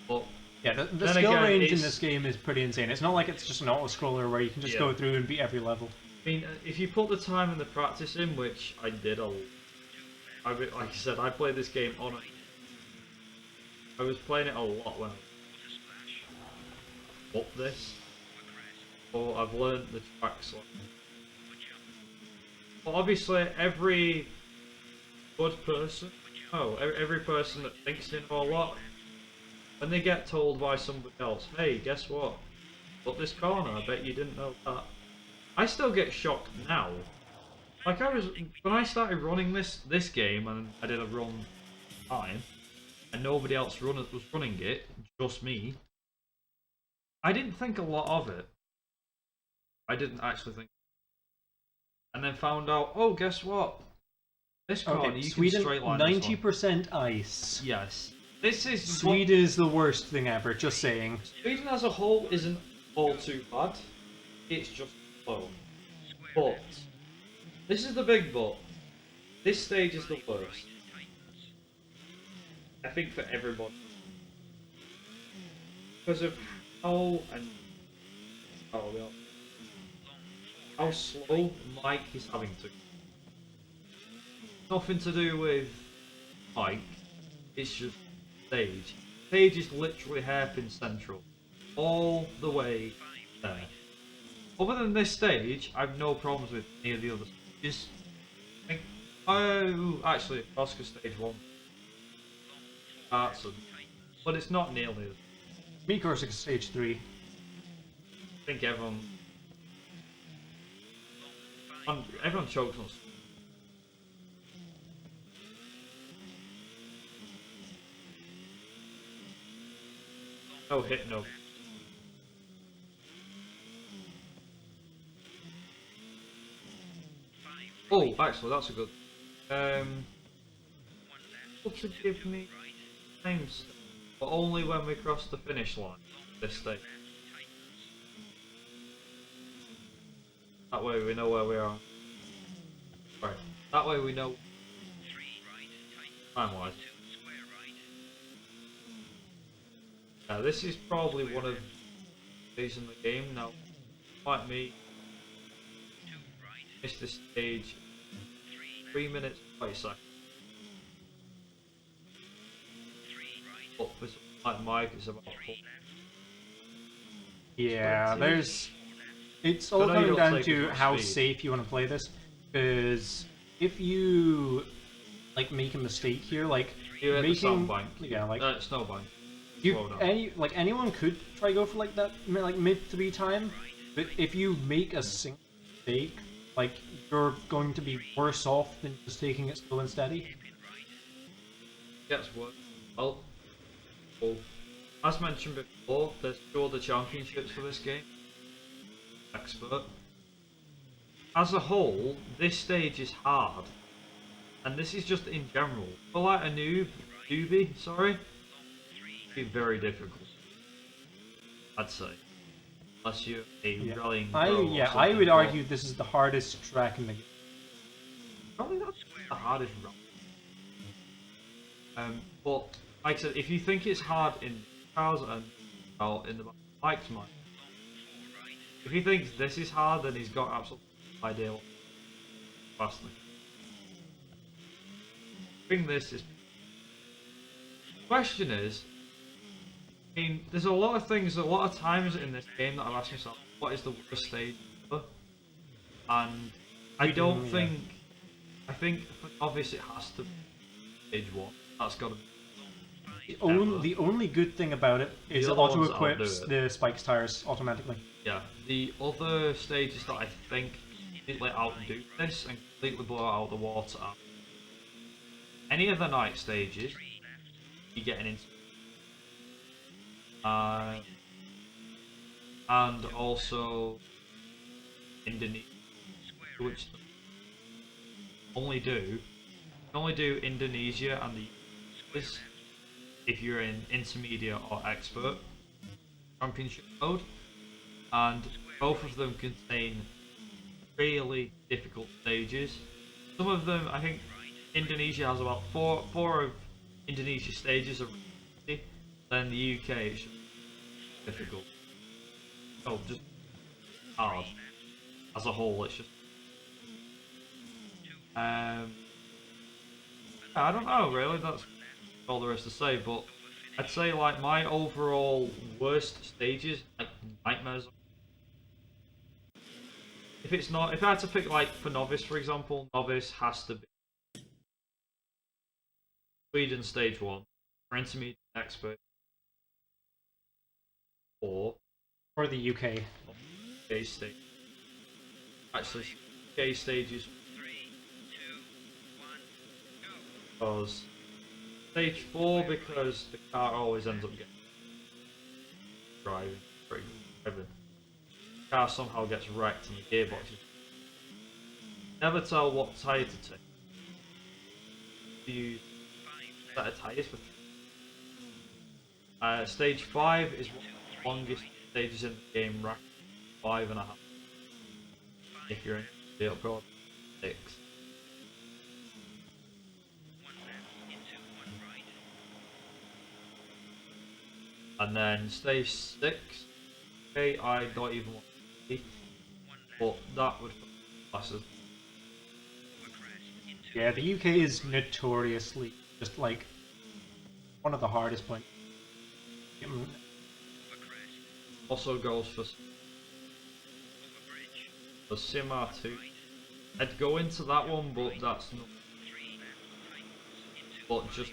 But Yeah, the then skill again, range in it's- this game is pretty insane. It's not like it's just an auto-scroller where you can just Yeah. go through and beat every level. I mean, if you put the time and the practice in, which I did like I said, I played this game on it. I was playing it a lot when I was up this. So I've learned the tracks. But obviously, every good person, every person that thinks they know a lot, when they get told by somebody else, hey, guess what? But this corner, I bet you didn't know that. I still get shocked now. Like when I started running this game and I did a run time, and nobody else was running it, just me. I didn't think a lot of it. I didn't actually think. And then found out, oh, guess what? This corner, Okay, you Sweden, can straight line this one. 90% ice. Yes. This is Sweden is the worst thing ever, just saying. Sweden as a whole isn't all too bad. It's just slow. But this is the big but. This stage is the worst. I think for everybody. Because of how and how slow Mike is having to. Nothing to do with Mike, it's just stage. Stage is literally hairpin central. All the way there. Other than this stage, I've no problems with any of the other stages. Oh, actually, Oscar stage 1. But it's not nearly as. Me, Corsica stage 3. I think everyone chokes on. No hit, no. Oh, actually, that's a good. To give me times, but only when we cross the finish line. This stage. That way we know where we are. Right. That way we know time-wise. Now this is probably one of these in the game now. Like me, missed this stage 3 minutes 20 seconds. But for something like Mike, it's about 4. Yeah, 20. there's. It's all I know you coming don't down take to as much how speed. safe you want to play this. Because if you like make a mistake here, like You're at the making sandbank. yeah, like Snowbank. you Slow down. anyone could try go for like that like mid 3 time, but if you make a single mistake, like you're going to be worse off than just taking it slow and steady. Gets worse. Well, as mentioned before, there's 2 other championships for this game. Expert. As a whole, this stage is hard, and this is just in general. For like a newbie, sorry, it'd be very difficult. I'd say, unless you're a rallying pro or I something, would but argue this is the hardest track in the game. probably not the hardest rally. But like I said, if you think it's hard in cars and in the bike's mind, if he thinks this is hard, then he's got absolutely no idea what faster. I think this is. Question is, I mean, there's a lot of things, a lot of times in this game that I've asked myself, what is the worst stage ever? And I don't think. I think for Novice it has to be stage 1. That's got to be. The only good thing about it is it other auto ones outdo equips it. the spikes tires automatically. Yeah, the other stages that I think completely outdo this and completely blow out the water are any of the night stages you're getting into. And also Indonesia, which only do Indonesia and the US if you're in intermediate or expert championship mode, and both of them contain really difficult stages. Some of them, I think, Indonesia has about four of Indonesia stages are easy. Then the UK is difficult. Oh, just hard as a whole. It's just I don't know really. That's all there is to say. But I'd say like my overall worst stages, like nightmares. If I had to pick like for Novice, for example, Novice has to be Sweden stage 1, for intermediate expert, or the UK. UK stage. Actually, UK stages because stage 4 because the car always ends up getting driving. The car somehow gets wrecked and the gearbox is never tell what tyre to take. Do you set a tyres for? Stage 5 is one of the longest stages in the game, rack 5.5. If you're in the upgrade 6. And then stage 6, okay, I don't even want to see. but that would class as Yeah, the UK is notoriously just like one of the hardest points. also goes for the CMR 2. I'd go into that one, but that's not. But just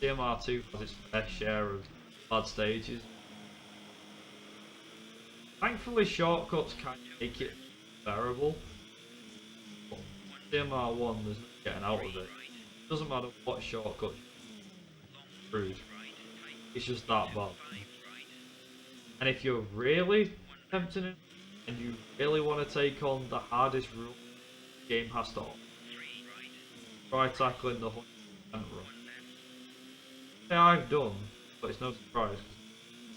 CMR 2 has its fair share of bad stages. Thankfully, shortcuts can make it bearable. But CMR 1, there's no getting out of it. Doesn't matter what shortcut you use, it's just that bad. And if you're really tempting it, and you really want to take on the hardest rule the game has to offer, try tackling the 100% run. Yeah, I've done, but it's no surprise.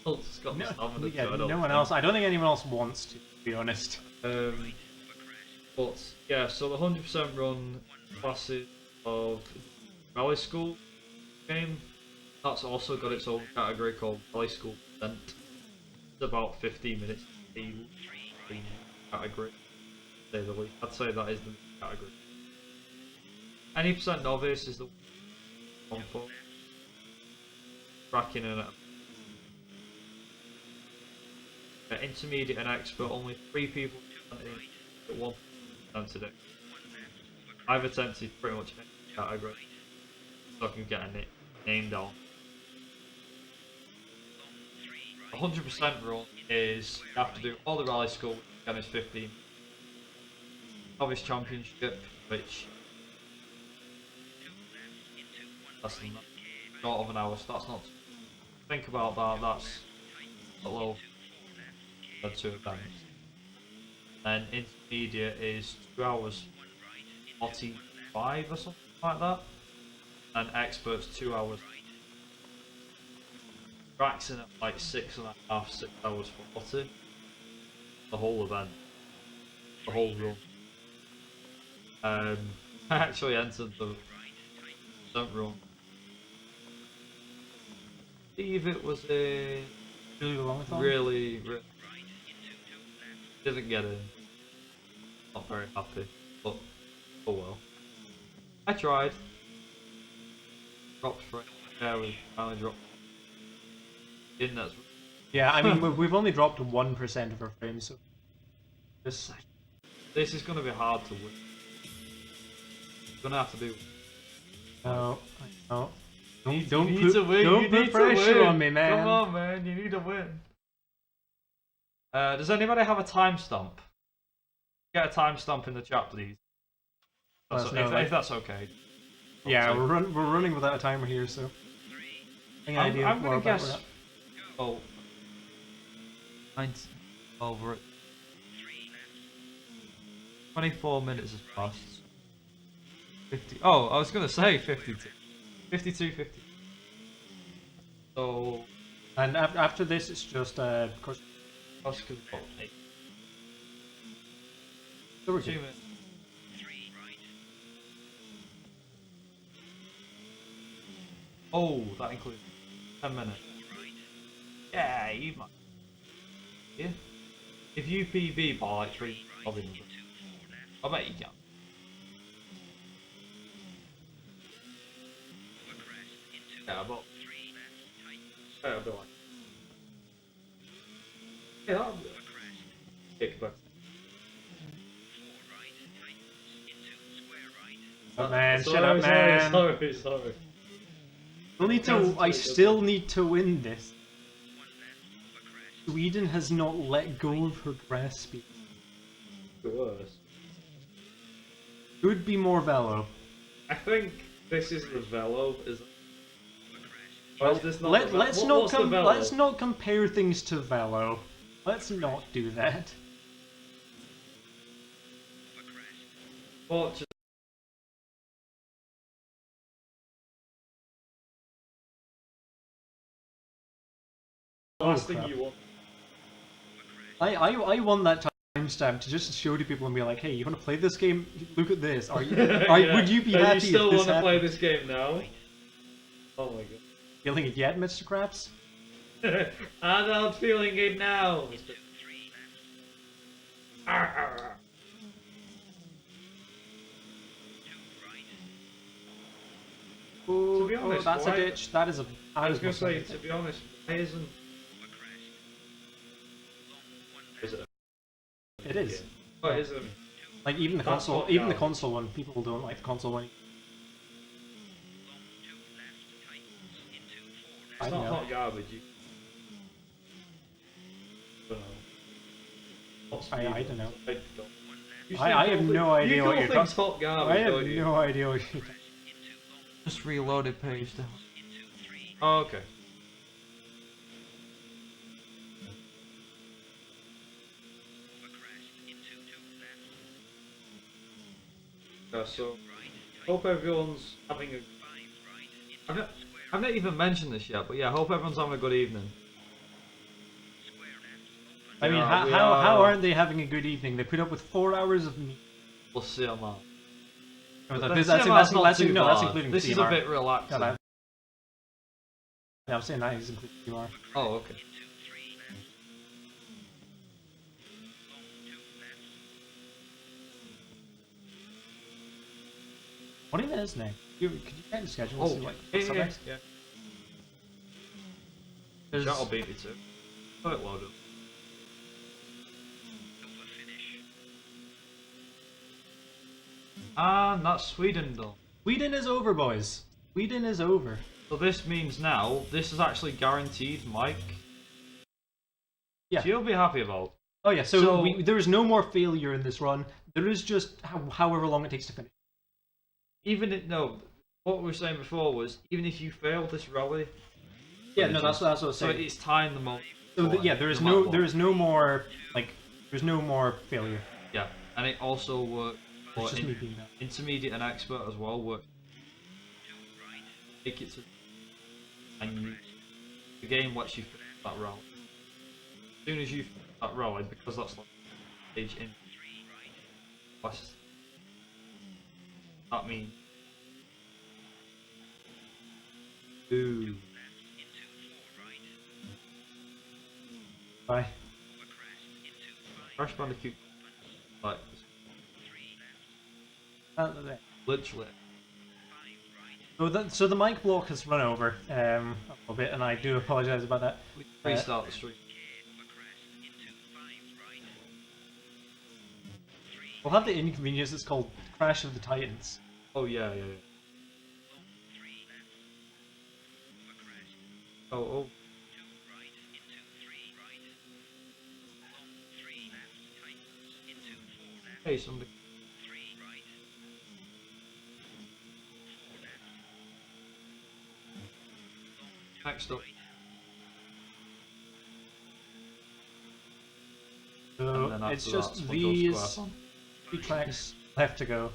It's got the stamina Yeah, to, no one else. I don't think anyone else wants to be honest. But yeah, so the 100% run classes of Rally School game, that's also got its own category called Rally School Percent. It's about 15 minutes to the category. Say the least. I'd say that is the category. Any percent novice is the one for cracking in at intermediate and expert. Only 3 people at 1% today. I've attempted pretty much any category, so I can get a name down. 100% run is you have to do all the rally school, and it's 15. Novice championship, which that's short of an hour, so that's not. Think about that. That's a low. 2 events. And intermediate is 2 hours 45 or something like that. And experts 2 hours. Waxing at like 6.5, 6 hours 40. The whole event. The whole run. I actually entered the run. I believe it was a really didn't get in. Not very happy, but oh well. I tried. Dropped frame. Yeah, we finally dropped. Internet's. Yeah, I mean we've only dropped 1% of our frames, so this is going to be hard to win. You're gonna have to do. No, no. Don't put pressure on me, man. Come on, man. You need to win. Does anybody have a timestamp? Get a timestamp in the chat, please. If that's okay. Yeah, we're running without a timer here, so. I'm gonna guess. Oh. 19 over it. 24 minutes has passed. 50. Oh, I was gonna say 52. 52, 50. So. And after this, it's just of course. Oscar's got 8. So we're 2 good. minutes. Oh, that includes 10 minutes. Yeah, you might. Yeah. If you PB by like 3, I bet you can. Yeah, but. Yeah, I'll be like. Yeah, that'll be like. Kickback. Oh, man, shut up, man. Sorry. I still need to win this. Sweden has not let go of her grass speed. Worse. Could be more velo. I think this is the velo, is it? Or Well, is this not let's not compare things to velo. Let's not do that. Fortunately, last thing crap. you want. I won that timestamp to just show to people and be like, hey, you want to play this game? Look at this. Would you be happy you still if this want to play happened? this game now? Oh my god. Feeling it yet, Mr. Krabs? I'm not feeling it now. Oh, be honest, that's why- a ditch. That is a. I was that gonna is say, most to be honest, why isn't... Is it? It is. What is it? Like even the That's console, not even the garbage. console one, people don't like the console one. I It's don't not know. hot garbage. You... don't know. What's I medium? don't know. You I have no idea you what call you're things talking. hot garbage, I have don't you? no idea what you're. Just reloaded page down. Oh, okay. Yeah, so hope everyone's having a. I've not even mentioned this yet, but yeah, hope everyone's having a good evening. I mean, Yeah, how aren't they having a good evening? They put up with 4 hours of me. We'll see on that. Oh, But that's CMR's not too no, that's bad. including This is CMR. a bit relaxing. Yeah, I'm saying that is including CMR. Oh, okay. What even is next? Could you check the schedule and Oh, see what's up yeah. next? Chat will beat me too. Quite well done. And that's Sweden done. Sweden is over, boys. Sweden is over. So this means now, this is actually guaranteed, Mike. Yeah. So you'll be happy about. Oh yeah, so, So- there is no more failure in this run. There is just however long it takes to finish. Even if, no, what we were saying before was, even if you fail this rally... Yeah, no, that's what I was So saying. it's time the moment. So yeah, there is no more like there's no more failure. Yeah, and it also works It's for just me being that. intermediate and expert as well. Work. Take it to, and the game lets you finish that rally. As soon as you finish that rally, because that's like stage in. That means. Ooh. Bye. Crash Bandicoot. Like, literally. So the mic block has run over a little bit, and I do apologise about that. Restart the stream. We'll have the inconvenience. It's called Crash of the Titans. Oh yeah. Oh. Hey, somebody. Next up. So And then it's after just that, SpongeBob these SquarePants. 3 tracks left to go.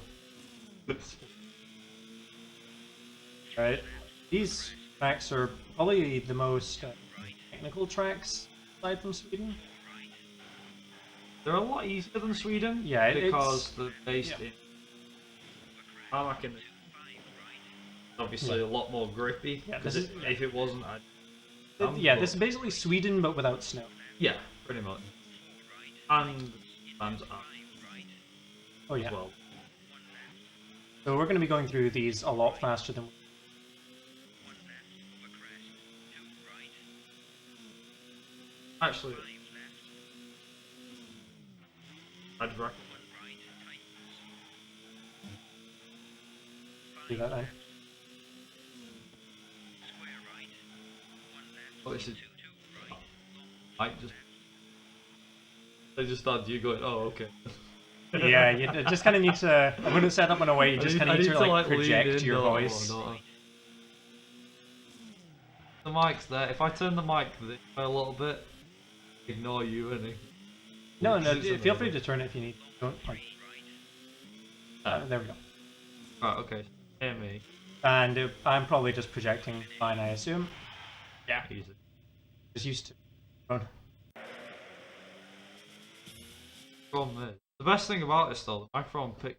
Right. These tracks are probably the most technical tracks aside from Sweden. They're a lot easier than Sweden. Yeah, because they're based yeah. in tarmac and obviously a lot more grippy. Yeah, Because this is- if it wasn't, I'd. Yeah, this is basically Sweden but without snow. Yeah, pretty much. And Oh yeah. as well. So we're going to be going through these a lot faster than. Actually, I'd recommend. Do that then. What is it? I just. I just thought you going. Oh, okay. Yeah, you just kind of need to. I'm going to set up in a way you just kind of need to like lean project into your that one, voice. don't I? The mic's there. If I turn the mic this way a little bit, ignore you, innit? No, It's feel free to turn it if you need. Don't. There we go. Right, okay. Hear me. And I'm probably just projecting fine, I assume. Yeah. Easy. Just used to. Run. Problem is, the best thing about this though, the microphone pick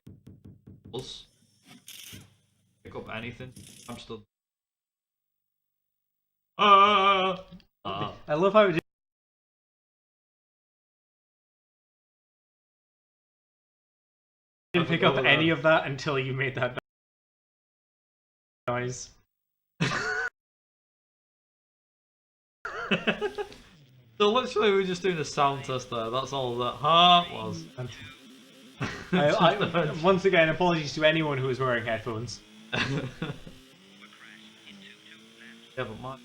up anything. I'm still. I love how it Didn't pick up any of that until you made that noise. So literally we're just doing a sound test there, that's all that heart was. Once again, apologies to anyone who is wearing headphones. Yeah, but mine...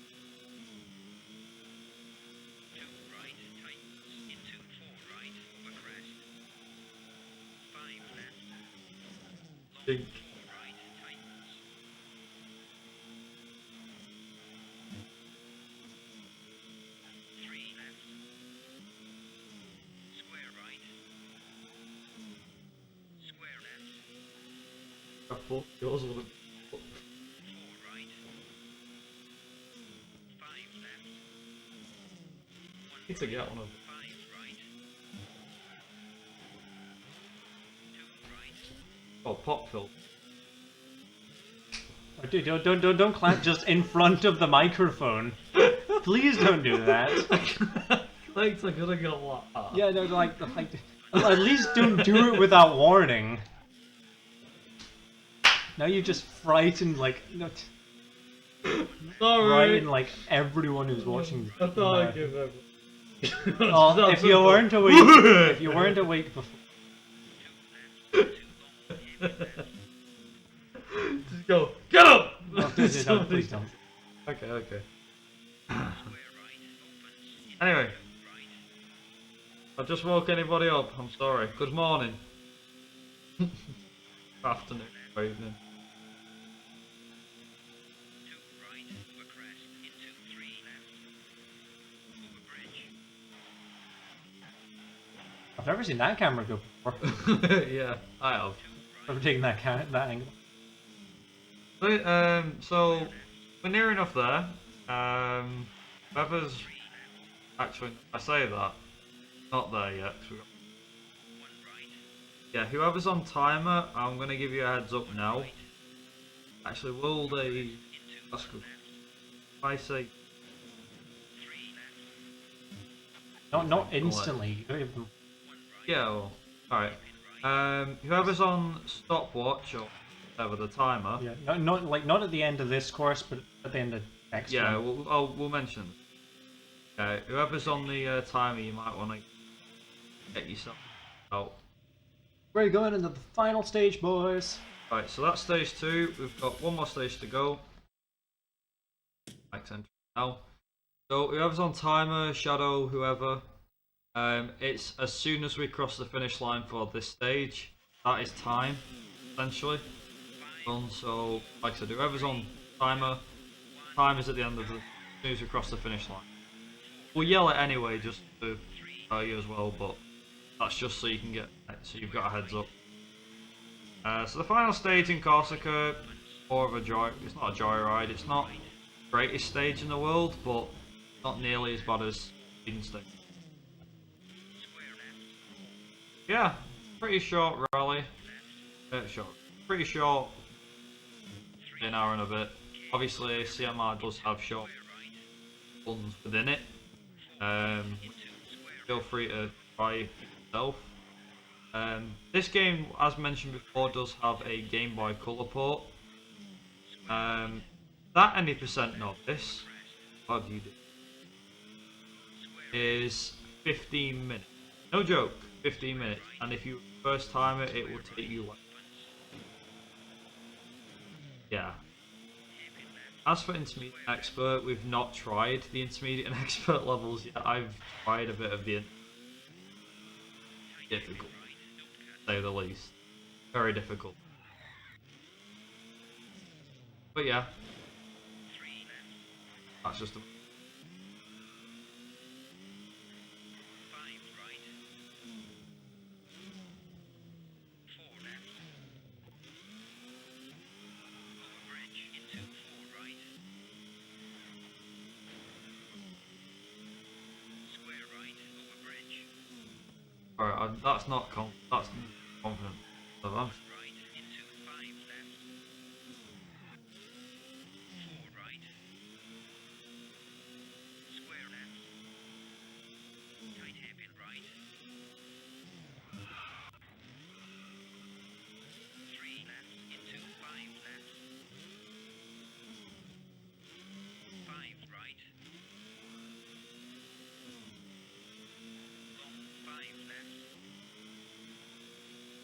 Dink. Yours will need to get one of them. Oh, pop filter. Oh, dude, don't clap just in front of the microphone. Please don't do that. Legs are gonna get a lot. Yeah, no, like, at least don't do it without warning. Now you just frightened, like, no, Sorry. frightened, like, everyone who's watching. I thought I'd give up. Oh, if you weren't awake before. Just go, get up! No, please don't. Okay. Anyway. I've just woke anybody up, I'm sorry. Good morning. Afternoon, or evening. I've never seen that camera go before. Yeah, I have. I've taken that angle. So we're near enough there. Whoever's actually, I say that, not there yet. Yeah, whoever's on timer, I'm gonna give you a heads up now. Actually, will they? That's good. If I say, Not instantly. You don't even... yeah, well, all right. Whoever's on stopwatch or whatever the timer. Yeah, not at the end of this course, but at the end of next Yeah, one. we'll mention. Whoever's on the timer, you might want to get yourself out. We're going into the final stage, boys. Right, so that's stage 2. We've got one more stage to go. Now, so whoever's on timer, Shadow, whoever, it's as soon as we cross the finish line for this stage. That is time, essentially. So, like I said, whoever's on timer, time is at the end of the, as soon as we cross the finish line. We'll yell it anyway, just to tell you as well, but that's just so you can get, so you've got a heads up. So the final stage in Corsica, more of a joy. It's not a joyride. It's not the greatest stage in the world, but not nearly as bad as Eden stage. Yeah, pretty short rally. Pretty short. An hour and a bit. Obviously, CMR does have short ones within it. Feel free to try yourself. This game, as mentioned before, does have a Game Boy Color port. That any percent novice, how do you do? Is 15 minutes. No joke, 15 minutes. And if you first timer, it will take you like. Yeah. As for intermediate and expert, we've not tried the intermediate and expert levels yet. I've tried a bit of the difficult, to say the least. Very difficult. But yeah, that's just a... Alright, that's not that's confident. So I'm...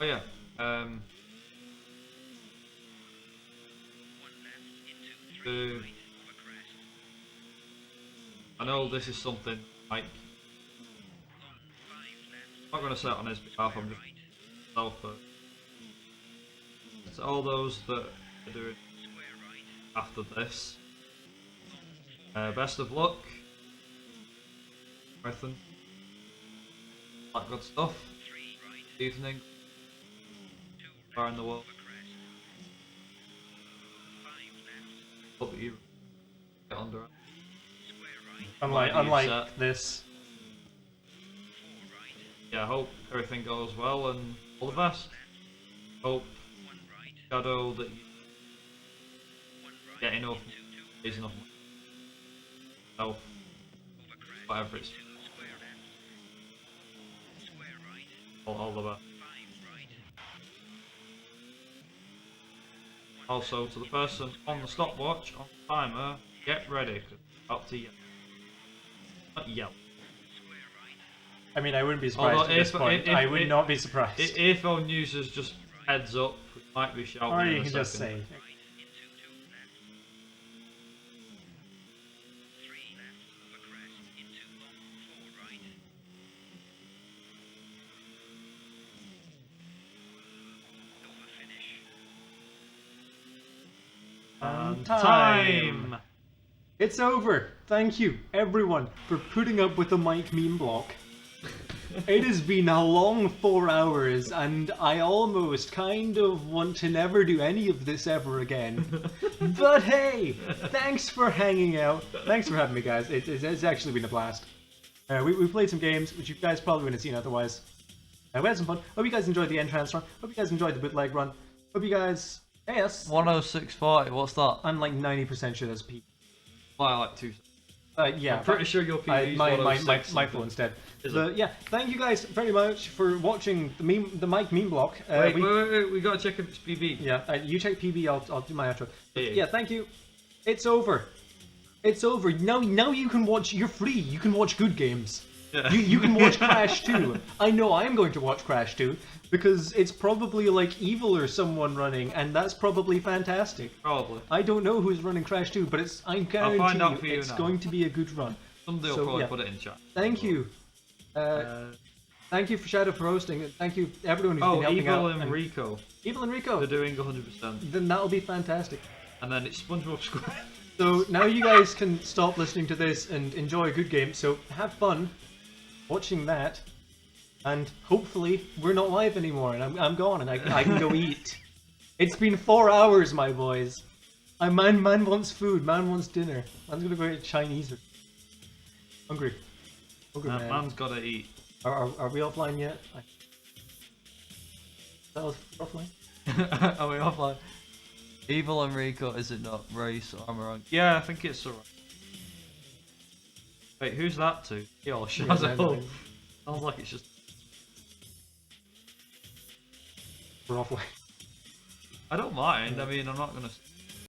Oh yeah. I know this is something like I'm not going to say it on his behalf. I'm just myself. It's all those that are doing after this. Best of luck, Marathon. That good stuff. Evening. Far in the world. Hope that you get under it. Unlike this. Yeah, I hope everything goes well and all the best. Hope, Shadow, that you get enough, is enough health, whatever it's. All the best. Also, to the person on the stopwatch, on the timer, get ready, 'cause it's up to you. Not yell. I mean, I wouldn't be surprised at this point. I would not be surprised. Earphone users, just heads up, we might be shouting. Or in you a can just say. second. Time! It's over! Thank you, everyone, for putting up with the Mike meme block. It has been a long 4 hours, and I almost kind of want to never do any of this ever again. But hey, thanks for hanging out. Thanks for having me, guys. It's actually been a blast. We played some games, which you guys probably wouldn't have seen otherwise. We had some fun. Hope you guys enjoyed the entrance run. Hope you guys enjoyed the bootleg run. Hope you guys... Hey, yes. 106.40, what's that? I'm like 90% sure that's P. Well, like 2. Yeah. I'm pretty sure your PV is my phone's dead. Is But yeah, thank you guys very much for watching the Mike meme block. Wait, we gotta check if it's PB. Yeah, you check PB, I'll do my outro. Yeah. Yeah, thank you. It's over. It's over. Now you can watch. You're free. You can watch good games. Yeah. You can watch Crash 2. I know I'm going to watch Crash 2 because it's probably like Evil or someone running, and that's probably fantastic. Probably. I don't know who's running Crash 2, but I guarantee find out for you it's now. going to be a good run. Somebody will So, probably yeah. put it in chat. Thank you. Thank you for Shadow for hosting. Thank you everyone who's been helping Evil out. and Rico. Evil and Rico. They're doing 100%. Then that'll be fantastic. And then it's SpongeBob SquarePants. So now you guys can stop listening to this and enjoy a good game. So have fun watching that, and hopefully we're not live anymore, and I'm gone, and I can go eat. It's been 4 hours, my boys. Man wants food. Man wants dinner. Man's gonna go eat Chinese. Hungry. Man. Man's gotta eat. Are we offline yet? That was offline. Are we offline? Evil and Rico, is it not? Race, or am I wrong? Yeah, I think it's alright. Wait, who's that to? Yo, Shadow. Sounds like it's just... We're offline. I don't mind, I mean, I'm not gonna...